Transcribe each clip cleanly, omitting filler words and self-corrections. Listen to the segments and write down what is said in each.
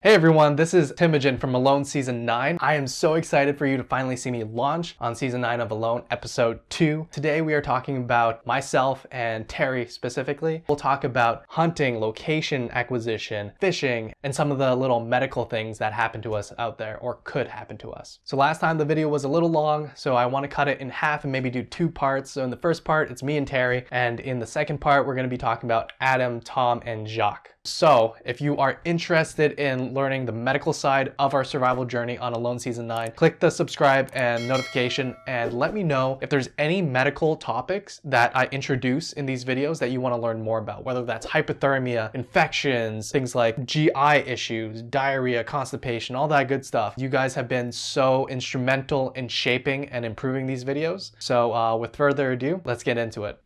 Hey everyone, this is Teimojin from Alone Season 9. I am so excited for you to finally see me launch on Season 9 of Alone Episode 2. Today we are talking about myself and Terry specifically. We'll talk about hunting, location acquisition, fishing, and some of the little medical things that happen to us out there or could happen to us. So last time the video was a little long, so I want to cut it in half and maybe do 2 parts. So in the first part, it's me and Terry, and in the second part, we're going to be talking about Adam, Tom, and Jacques. So if you are interested in learning the medical side of our survival journey on Alone Season 9, click the subscribe and notification and let me know if there's any medical topics that I introduce in these videos that you want to learn more about, whether that's hypothermia, infections, things like GI issues, diarrhea, constipation, all that good stuff. You guys have been so instrumental in shaping and improving these videos. So with further ado, let's get into it.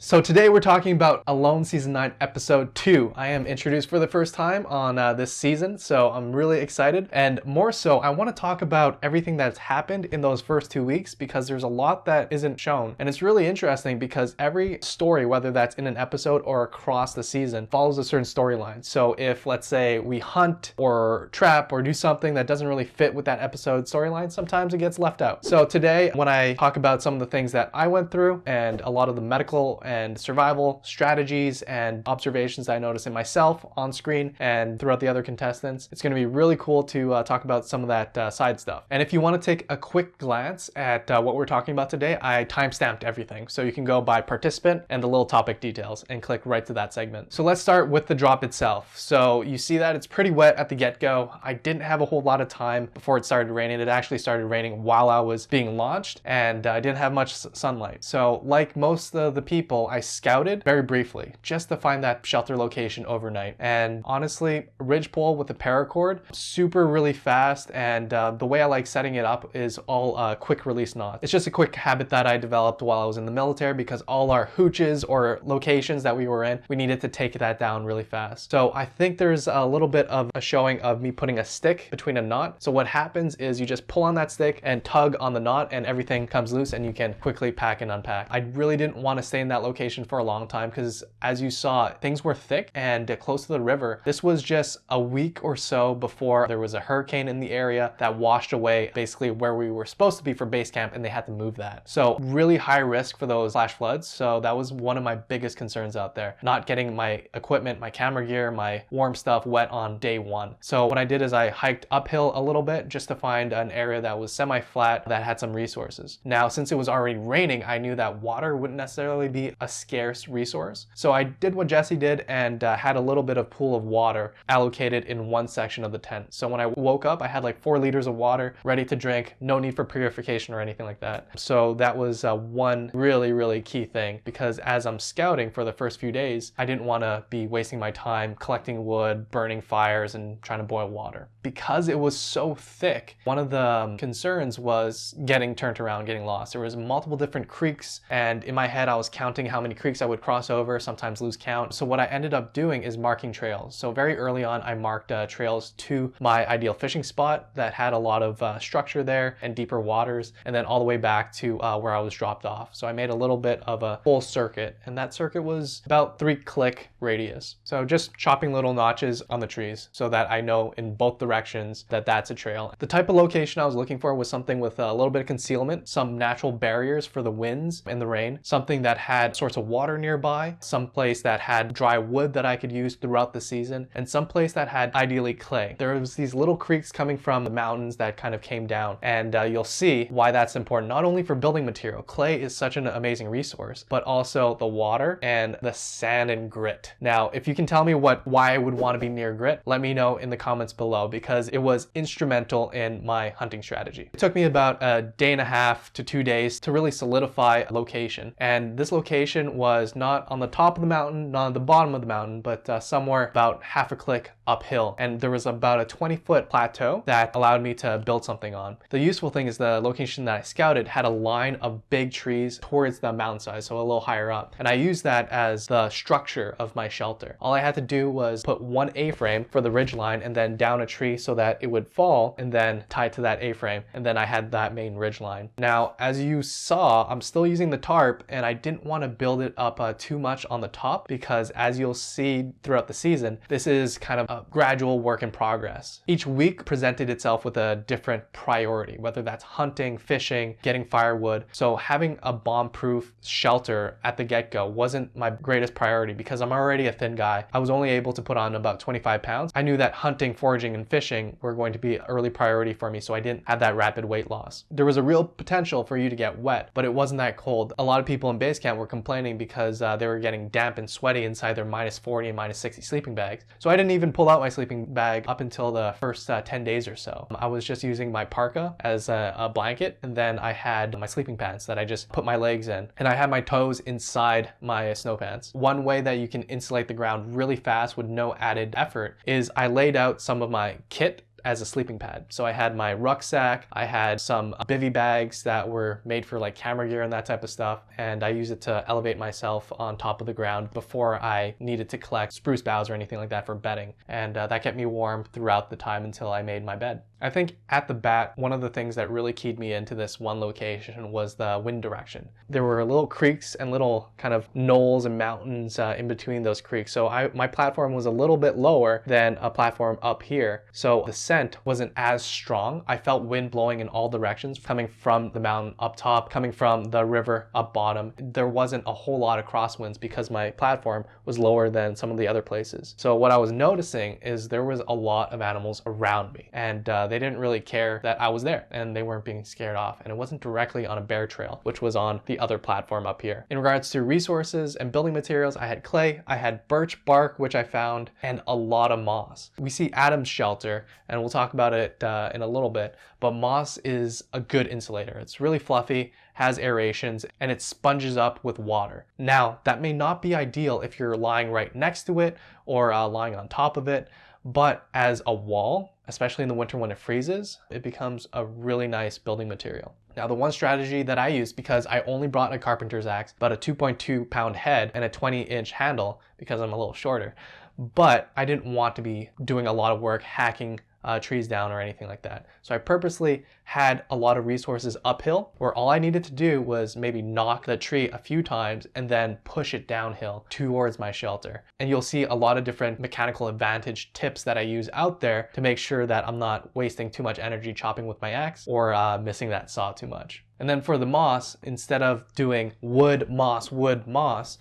So today we're talking about Alone Season 9 Episode 2. I am introduced for the first time on this season, so I'm really excited. And more so, I want to talk about everything that's happened in those first 2 weeks because there's a lot that isn't shown. And it's really interesting because every story, whether that's in an episode or across the season, follows a certain storyline. So if, let's say, we hunt or trap or do something that doesn't really fit with that episode storyline, sometimes it gets left out. So today, when I talk about some of the things that I went through and a lot of the medical and survival strategies and observations that I noticed in myself on screen and throughout the other contestants, it's going to be really cool to talk about some of that side stuff. And if you want to take a quick glance at what we're talking about today, I timestamped everything. So you can go by participant and the little topic details and click right to that segment. So let's start with the drop itself. So you see that it's pretty wet at the get-go. I didn't have a whole lot of time before it started raining. It actually started raining while I was being launched and I didn't have much sunlight. So like most of the people, I scouted very briefly just to find that shelter location overnight. And honestly, ridgepole with a paracord, super really fast. And the way I like setting it up is all quick release knots. It's just a quick habit that I developed while I was in the military because all our hooches or locations that we were in, we needed to take that down really fast. So I think there's a little bit of a showing of me putting a stick between a knot. So what happens is you just pull on that stick and tug on the knot and everything comes loose and you can quickly pack and unpack. I really didn't want to stay in that location for a long time because as you saw, things were thick and close to the river. This was just a week or so before there was a hurricane in the area that washed away basically where we were supposed to be for base camp and they had to move that. So really high risk for those flash floods. So that was one of my biggest concerns out there, not getting my equipment, my camera gear, my warm stuff wet on day one. So what I did is I hiked uphill a little bit just to find an area that was semi-flat that had some resources. Now, since it was already raining, I knew that water wouldn't necessarily be a scarce resource. So I did what Jesse did and had a little bit of pool of water allocated in one section of the tent. So when I woke up, I had like 4 liters of water ready to drink, no need for purification or anything like that. So that was one really key thing because as I'm scouting for the first few days, I didn't want to be wasting my time collecting wood, burning fires, and trying to boil water. Because it was so thick, one of the concerns was getting turned around, getting lost. There was multiple different creeks and in my head I was counting how many creeks I would cross over, sometimes lose count. So what I ended up doing is marking trails. So very early on, I marked trails to my ideal fishing spot that had a lot of structure there and deeper waters, and then all the way back to where I was dropped off. So I made a little bit of a full circuit, and that circuit was about 3-click radius. So just chopping little notches on the trees so that I know in both directions that that's a trail. The type of location I was looking for was something with a little bit of concealment, some natural barriers for the winds and the rain, something that had sorts of water nearby, some place that had dry wood that I could use throughout the season, and some place that had ideally clay. There was these little creeks coming from the mountains that kind of came down, and you'll see why that's important, not only for building material. Clay is such an amazing resource, but also the water and the sand and grit. Now, if you can tell me why I would want to be near grit, let me know in the comments below because it was instrumental in my hunting strategy. It took me about a day and a half to 2 days to really solidify a location, and this location was not on the top of the mountain, not on the bottom of the mountain, but somewhere about half a click uphill. And there was about a 20-foot plateau that allowed me to build something on. The useful thing is the location that I scouted had a line of big trees towards the mountainside, so a little higher up. And I used that as the structure of my shelter. All I had to do was put one A-frame for the ridge line and then down a tree tree so that it would fall and then tie it to that A-frame. And then I had that main ridge line. Now, as you saw, I'm still using the tarp, and I didn't want to build it up too much on the top because, as you'll see throughout the season, this is kind of a gradual work in progress. Each week presented itself with a different priority, whether that's hunting, fishing, getting firewood. So having a bomb-proof shelter at the get-go wasn't my greatest priority because I'm already a thin guy. I was only able to put on about 25 pounds. I knew that hunting, foraging, and fishing were going to be an early priority for me, so I didn't have that rapid weight loss. There was a real potential for you to get wet, but it wasn't that cold. A lot of people in base camp were complaining because they were getting damp and sweaty inside their -40 and -60 sleeping bags. So I didn't even pull out my sleeping bag up until the first 10 days or so. I was just using my parka as a blanket, and then I had my sleeping pants that I just put my legs in, and I had my toes inside my snow pants. One way that you can insulate the ground really fast with no added effort is I laid out some of my kit as a sleeping pad. So I had my rucksack, I had some bivy bags that were made for like camera gear and that type of stuff, and I used it to elevate myself on top of the ground before I needed to collect spruce boughs or anything like that for bedding. And that kept me warm throughout the time until I made my bed. I think at the bat, one of the things that really keyed me into this one location was the wind direction. There were little creeks and little kind of knolls and mountains in between those creeks. So my platform was a little bit lower than a platform up here. So the scent wasn't as strong. I felt wind blowing in all directions, coming from the mountain up top, coming from the river up bottom. There wasn't a whole lot of crosswinds because my platform was lower than some of the other places. So what I was noticing is there was a lot of animals around me, and they didn't really care that I was there, and they weren't being scared off. And it wasn't directly on a bear trail, which was on the other platform up here. In regards to resources and building materials, I had clay, I had birch bark, which I found, and a lot of moss. We see Adam's shelter, and we'll talk about it in a little bit, but moss is a good insulator. It's really fluffy, has aerations, and it sponges up with water. Now, that may not be ideal if you're lying right next to it or lying on top of it, but as a wall, especially in the winter when it freezes, it becomes a really nice building material. Now, the one strategy that I used, because I only brought a carpenter's axe, about a 2.2 pound head and a 20-inch handle because I'm a little shorter, but I didn't want to be doing a lot of work hacking trees down or anything like that. So I purposely had a lot of resources uphill where all I needed to do was maybe knock the tree a few times and then push it downhill towards my shelter. And you'll see a lot of different mechanical advantage tips that I use out there to make sure that I'm not wasting too much energy chopping with my axe or missing that saw too much. And then for the moss, instead of doing wood, moss,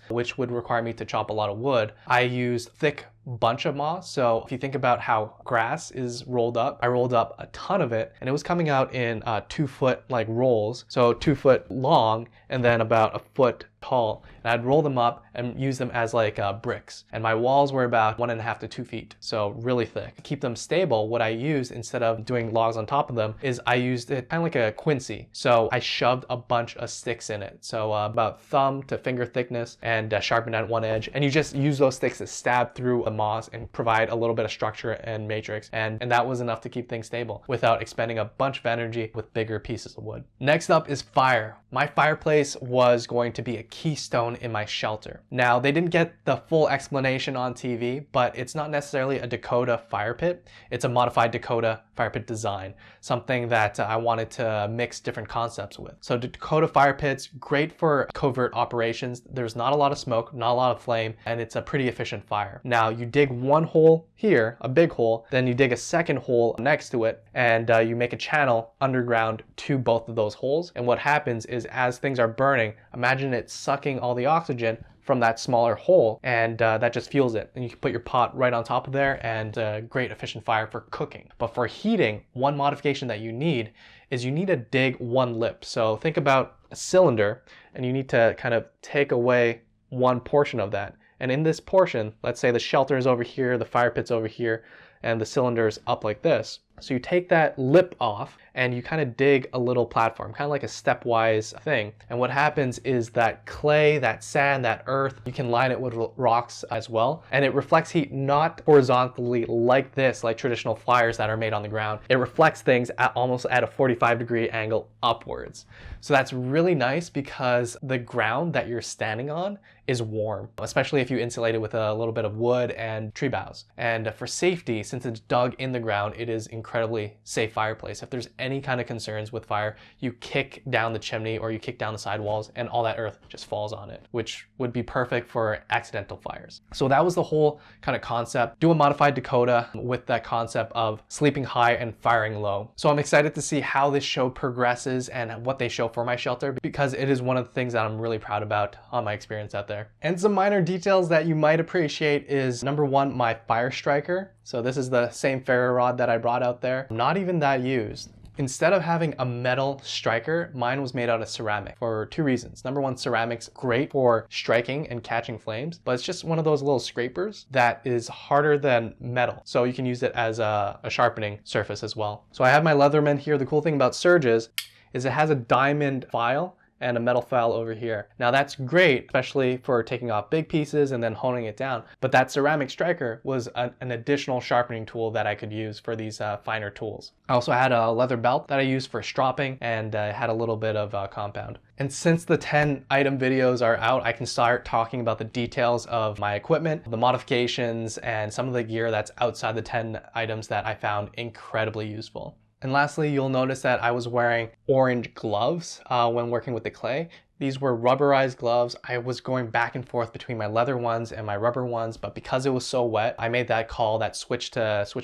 which would require me to chop a lot of wood, I used thick bunch of moss. So if you think about how grass is rolled up, I rolled up a ton of it, and it was coming out in 2 foot like rolls. So 2 foot long and then about a foot tall. And I'd roll them up and use them as like bricks. And my walls were about 1.5 to 2 feet. So really thick. To keep them stable, what I used instead of doing logs on top of them is I used it kind of like a quincy. So I shoved a bunch of sticks in it. So about thumb to finger thickness, and sharpened at one edge. And you just use those sticks to stab through a moss and provide a little bit of structure and matrix. And that was enough to keep things stable without expending a bunch of energy with bigger pieces of wood. Next up is fire. My fireplace was going to be a keystone in my shelter. Now, they didn't get the full explanation on TV, but it's not necessarily a Dakota fire pit. It's a modified Dakota fire pit design, something that I wanted to mix different concepts with. So Dakota fire pits, great for covert operations. There's not a lot of smoke, not a lot of flame, and it's a pretty efficient fire. Now, you dig one hole here, a big hole, then you dig a second hole next to it, and you make a channel underground to both of those holes. And what happens is as things are burning, imagine it sucking all the oxygen from that smaller hole, and that just fuels it. And you can put your pot right on top of there, and great efficient fire for cooking. But for heating, one modification that you need is you need to dig one lip. So think about a cylinder, and you need to kind of take away one portion of that. And in this portion, let's say the shelter is over here, the fire pit's over here, and the cylinder is up like this. So you take that lip off and you kind of dig a little platform, kind of like a stepwise thing. And what happens is that clay, that sand, that earth, you can line it with rocks as well. And it reflects heat not horizontally like this, like traditional fires that are made on the ground. It reflects things at almost at a 45-degree angle upwards. So that's really nice because the ground that you're standing on is warm, especially if you insulate it with a little bit of wood and tree boughs. And for safety, since it's dug in the ground, it is incredibly safe fireplace. If there's any kind of concerns with fire, you kick down the chimney or you kick down the side walls and all that earth just falls on it, which would be perfect for accidental fires. So that was the whole kind of concept. Do a modified Dakota with that concept of sleeping high and firing low. So I'm excited to see how this show progresses and what they show for my shelter, because it is one of the things that I'm really proud about on my experience out there. And some minor details that you might appreciate is number one, my fire striker. So this is the same ferro rod that I brought out there. Not even that used. Instead of having a metal striker, mine was made out of ceramic for two reasons. Number one, ceramic's great for striking and catching flames, but it's just one of those little scrapers that is harder than metal. So you can use it as a sharpening surface as well. So I have my Leatherman here. The cool thing about Surges is it has a diamond file and a metal file over here. Now that's great, especially for taking off big pieces and then honing it down. But that ceramic striker was an additional sharpening tool that I could use for these finer tools. I also had a leather belt that I used for stropping and had a little bit of compound. And since the 10 item videos are out, I can start talking about the details of my equipment, the modifications, and some of the gear that's outside the 10 items that I found incredibly useful. And lastly, you'll notice that I was wearing orange gloves when working with the clay. These were rubberized gloves. I was going back and forth between my leather ones and my rubber ones, but because it was so wet, I made that call, that switch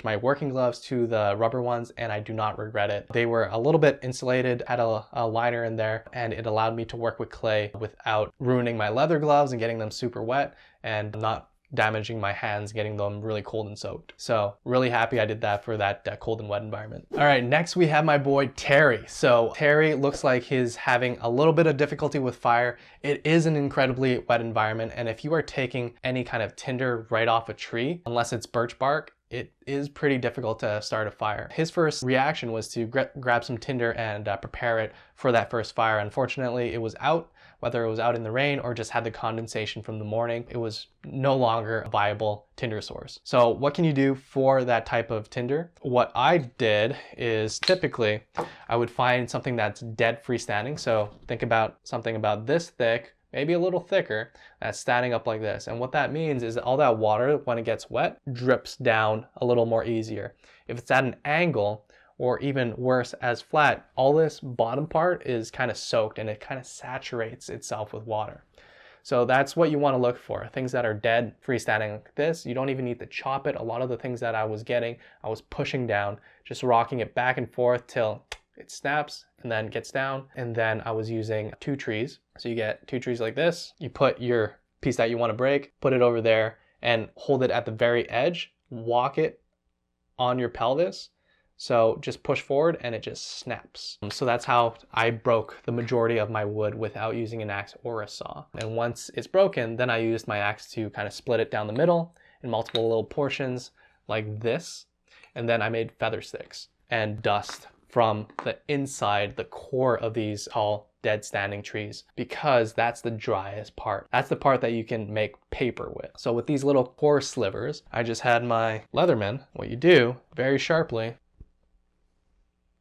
my working gloves to the rubber ones, and I do not regret it. They were a little bit insulated, had a liner in there, and it allowed me to work with clay without ruining my leather gloves and getting them super wet and not damaging my hands, getting them really cold and soaked. So really happy I did that for that cold and wet environment. All right, next we have my boy Terry. So Terry looks like he's having a little bit of difficulty with fire. It is an incredibly wet environment, and if you are taking any kind of tinder right off a tree, unless it's birch bark, it is pretty difficult to start a fire. His first reaction was to grab some tinder and prepare it for that first fire. Unfortunately, it was out. Whether it was out in the rain or just had the condensation from the morning, it was no longer a viable tinder source. So what can you do for that type of tinder? What I did is typically I would find something that's dead freestanding. So think about something about this thick, maybe a little thicker, that's standing up like this. And what that means is that all that water, when it gets wet, drips down a little more easier. If it's at an angle, or even worse, as flat, all this bottom part is kind of soaked and it kind of saturates itself with water. So that's what you want to look for. Things that are dead, freestanding like this, you don't even need to chop it. A lot of the things that I was getting, I was pushing down, just rocking it back and forth till it snaps and then gets down. And then I was using 2 trees. So you get 2 trees like this. You put your piece that you want to break, put it over there and hold it at the very edge, walk it on your pelvis. So just push forward and it just snaps. So that's how I broke the majority of my wood without using an axe or a saw. And once it's broken, then I used my axe to kind of split it down the middle in multiple little portions like this. And then I made feather sticks and dust from the inside, the core of these tall, dead standing trees, because that's the driest part. That's the part that you can make paper with. So with these little core slivers, I just had my Leatherman. What you do very sharply,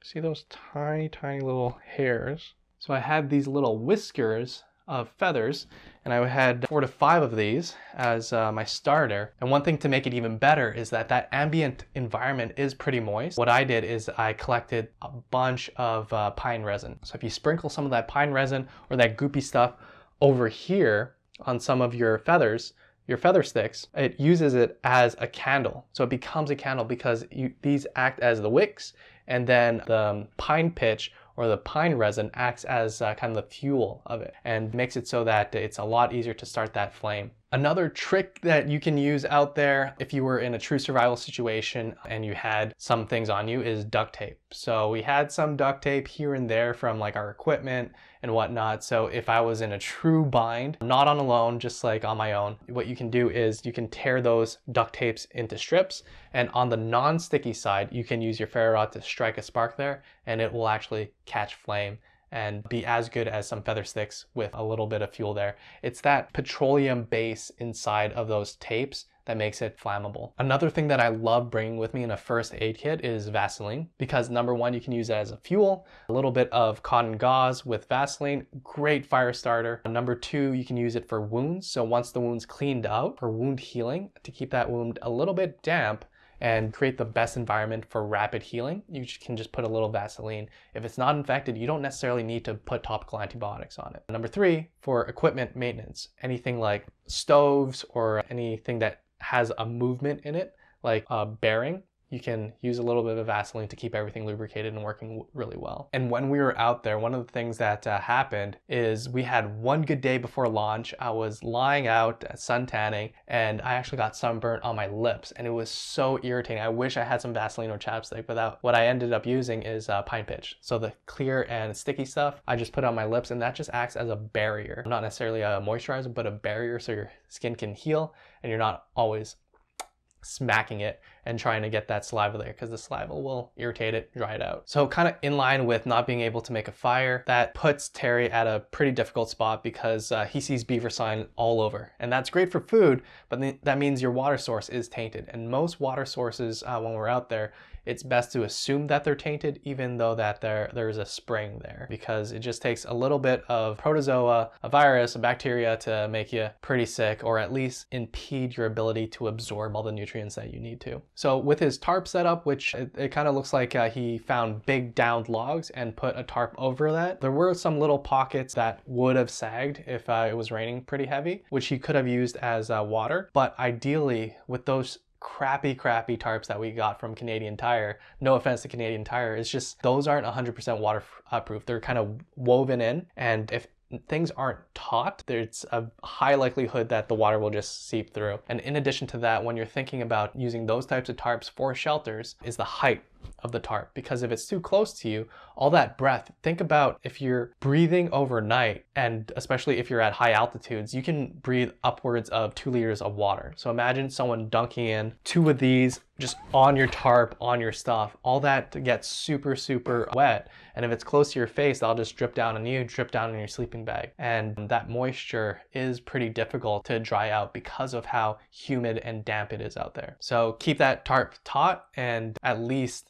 see those tiny, tiny little hairs? So I had these little whiskers of feathers, and I had 4 to 5 of these as my starter. And one thing to make it even better is that ambient environment is pretty moist. What I did is I collected a bunch of pine resin. So if you sprinkle some of that pine resin or that goopy stuff over here on some of your feathers, your feather sticks, it uses it as a candle. So it becomes a candle because these act as the wicks, and then the pine pitch or the pine resin acts as kind of the fuel of it and makes it so that it's a lot easier to start that flame. Another trick that you can use out there if you were in a true survival situation and you had some things on you is duct tape. So we had some duct tape here and there from like our equipment and whatnot. So if I was in a true bind, not on alone, just like on my own, what you can do is you can tear those duct tapes into strips, and on the non-sticky side, you can use your ferro rod to strike a spark there and it will actually catch flame and be as good as some feather sticks with a little bit of fuel there. It's that petroleum base inside of those tapes that makes it flammable. Another thing that I love bringing with me in a first aid kit is Vaseline, because number one, you can use it as a fuel. A little bit of cotton gauze with Vaseline, great fire starter. Number two, you can use it for wounds. So once the wound's cleaned out, for wound healing, to keep that wound a little bit damp and create the best environment for rapid healing, you can just put a little Vaseline. If it's not infected, you don't necessarily need to put topical antibiotics on it. Number three, for equipment maintenance, anything like stoves or anything that has a movement in it, like a bearing, you can use a little bit of Vaseline to keep everything lubricated and working really well. And when we were out there, one of the things that happened is we had one good day before launch. I was lying out sun tanning and I actually got sunburnt on my lips and it was so irritating. I wish I had some Vaseline or chapstick, but what I ended up using is pine pitch. So the clear and sticky stuff, I just put on my lips and that just acts as a barrier. Not necessarily a moisturizer, but a barrier so your skin can heal and you're not always smacking it and trying to get that saliva there, because the saliva will irritate it, dry it out. So kind of in line with not being able to make a fire, that puts Terry at a pretty difficult spot because he sees beaver sign all over. And that's great for food, but that means your water source is tainted. And most water sources, when we're out there, it's best to assume that they're tainted, even though that there's a spring there, because it just takes a little bit of protozoa, a virus, a bacteria to make you pretty sick, or at least impede your ability to absorb all the nutrients that you need to. So with his tarp setup, which it kind of looks like he found big downed logs and put a tarp over that. There were some little pockets that would have sagged if it was raining pretty heavy, which he could have used as water. But ideally, with those crappy tarps that we got from Canadian Tire, no offense to Canadian Tire, it's just those aren't 100% waterproof. They're kind of woven in, and if things aren't taut, there's a high likelihood that the water will just seep through. And in addition to that, when you're thinking about using those types of tarps for shelters, is the height of the tarp, because if it's too close to you, all that breath, think about if you're breathing overnight, and especially if you're at high altitudes, you can breathe upwards of 2 liters of water. So imagine someone dunking in 2 of these just on your tarp, on your stuff, all that gets super wet. And if it's close to your face, that'll just drip down on you, drip down in your sleeping bag. And that moisture is pretty difficult to dry out because of how humid and damp it is out there. So keep that tarp taut and at least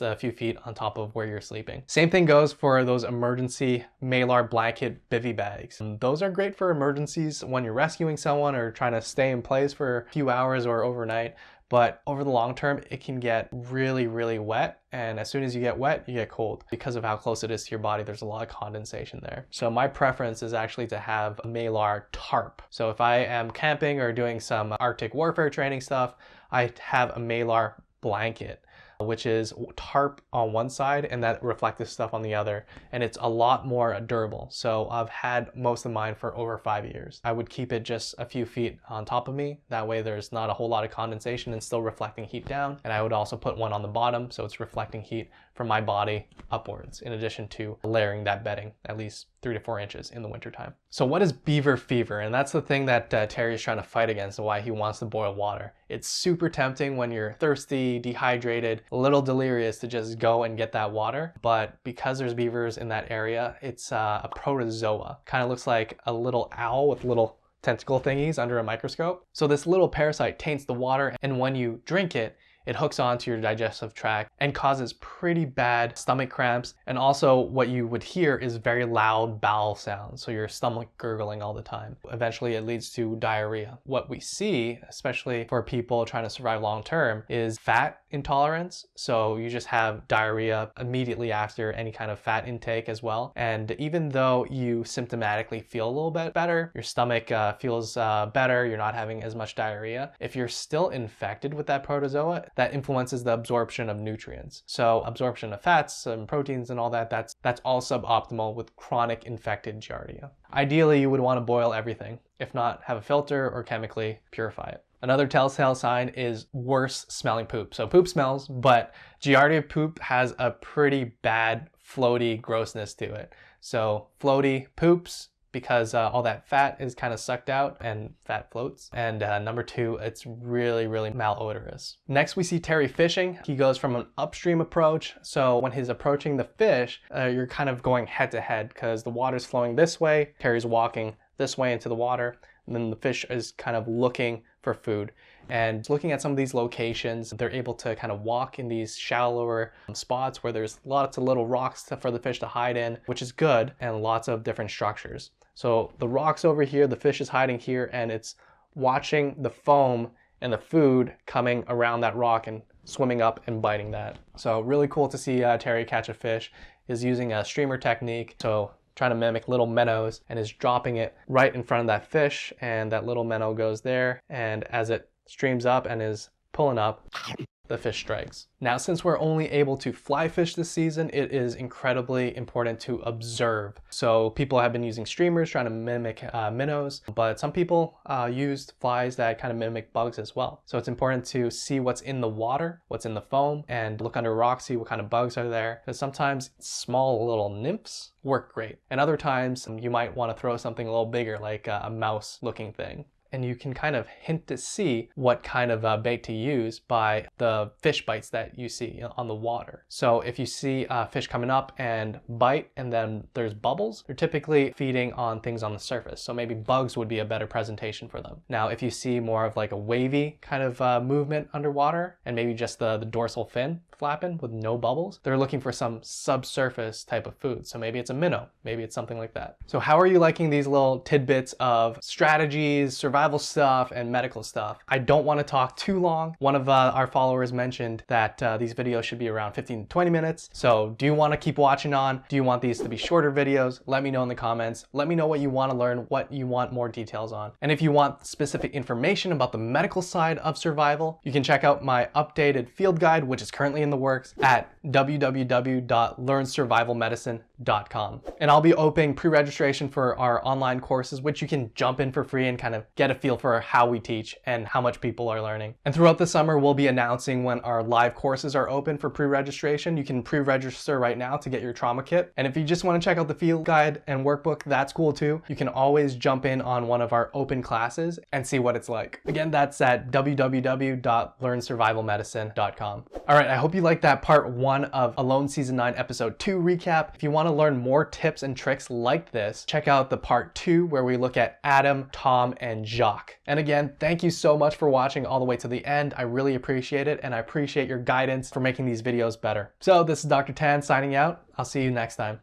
a few feet on top of where you're sleeping. Same thing goes for those emergency Malar blanket bivy bags. Those are great for emergencies when you're rescuing someone or trying to stay in place for a few hours or overnight. But over the long term, it can get really wet. And as soon as you get wet, you get cold. Because of how close it is to your body, there's a lot of condensation there. So my preference is actually to have a Malar tarp. So if I am camping or doing some Arctic warfare training stuff, I have a Malar blanket, which is tarp on one side and that reflective stuff on the other, and it's a lot more durable. So I've had most of mine for over 5 years. I would keep it just a few feet on top of me, that way there's not a whole lot of condensation and still reflecting heat down. And I would also put one on the bottom so it's reflecting heat from my body upwards, in addition to layering that bedding at least 3 to 4 inches in the wintertime. So what is beaver fever? And that's the thing that Terry is trying to fight against and why he wants to boil water. It's super tempting when you're thirsty, dehydrated, a little delirious to just go and get that water. But because there's beavers in that area, it's a protozoa. Kind of looks like a little owl with little tentacle thingies under a microscope. So this little parasite taints the water, and when you drink it, it hooks onto your digestive tract and causes pretty bad stomach cramps. And also what you would hear is very loud bowel sounds. So your stomach gurgling all the time. Eventually it leads to diarrhea. What we see, especially for people trying to survive long term, is fat intolerance. So you just have diarrhea immediately after any kind of fat intake as well. And even though you symptomatically feel a little bit better, your stomach feels better, you're not having as much diarrhea, if you're still infected with that protozoa, that influences the absorption of nutrients. So absorption of fats and proteins and all that, that's all suboptimal with chronic infected Giardia. Ideally, you would want to boil everything. If not, have a filter or chemically purify it. Another telltale sign is worse smelling poop. So poop smells, but Giardia poop has a pretty bad floaty grossness to it. So floaty poops, because all that fat is kind of sucked out and fat floats. And number two, it's really, really malodorous. Next, we see Terry fishing. He goes from an upstream approach. So when he's approaching the fish, you're kind of going head to head because the water's flowing this way, Terry's walking this way into the water, and then the fish is kind of looking for food. And looking at some of these locations, they're able to kind of walk in these shallower spots where there's lots of little rocks for the fish to hide in, which is good, and lots of different structures. So the rocks over here, the fish is hiding here, and it's watching the foam and the food coming around that rock and swimming up and biting that. So really cool to see Terry catch a fish. Is using a streamer technique, so trying to mimic little minnows, and is dropping it right in front of that fish, and that little minnow goes there, and as it streams up and is pulling up, the fish strikes. Now, since we're only able to fly fish this season, it is incredibly important to observe. So people have been using streamers trying to mimic minnows, but some people used flies that kind of mimic bugs as well. So it's important to see what's in the water, what's in the foam, and look under rocks, see what kind of bugs are there. Because sometimes small little nymphs work great. And other times you might want to throw something a little bigger, like a mouse looking thing. And you can kind of hint to see what kind of bait to use by the fish bites that you see on the water. So if you see a fish coming up and bite and then there's bubbles, they're typically feeding on things on the surface. So maybe bugs would be a better presentation for them. Now, if you see more of like a wavy kind of movement underwater and maybe just the dorsal fin flapping with no bubbles, they're looking for some subsurface type of food. So maybe it's a minnow, maybe it's something like that. So how are you liking these little tidbits of strategies, survival stuff, and medical stuff? I don't want to talk too long. One of our followers mentioned that these videos should be around 15 to 20 minutes. So do you want to keep watching on? Do you want these to be shorter videos? Let me know in the comments. Let me know what you want to learn, what you want more details on. And if you want specific information about the medical side of survival, you can check out my updated field guide, which is currently in the works, at www.learnsurvivalmedicine.com. And I'll be opening pre-registration for our online courses, which you can jump in for free and kind of get a feel for how we teach and how much people are learning. And throughout the summer, we'll be announcing when our live courses are open for pre-registration. You can pre-register right now to get your trauma kit. And if you just want to check out the field guide and workbook, that's cool too. You can always jump in on one of our open classes and see what it's like. Again, that's at www.learnsurvivalmedicine.com. All right, I hope you liked that part 1 of Alone Season 9 Episode 2 recap. If you want to learn more tips and tricks like this, check out the part 2 where we look at Adam, Tom, and Jacques. And again, thank you so much for watching all the way to the end. I really appreciate it, and I appreciate your guidance for making these videos better. So this is Dr. Tan signing out. I'll see you next time.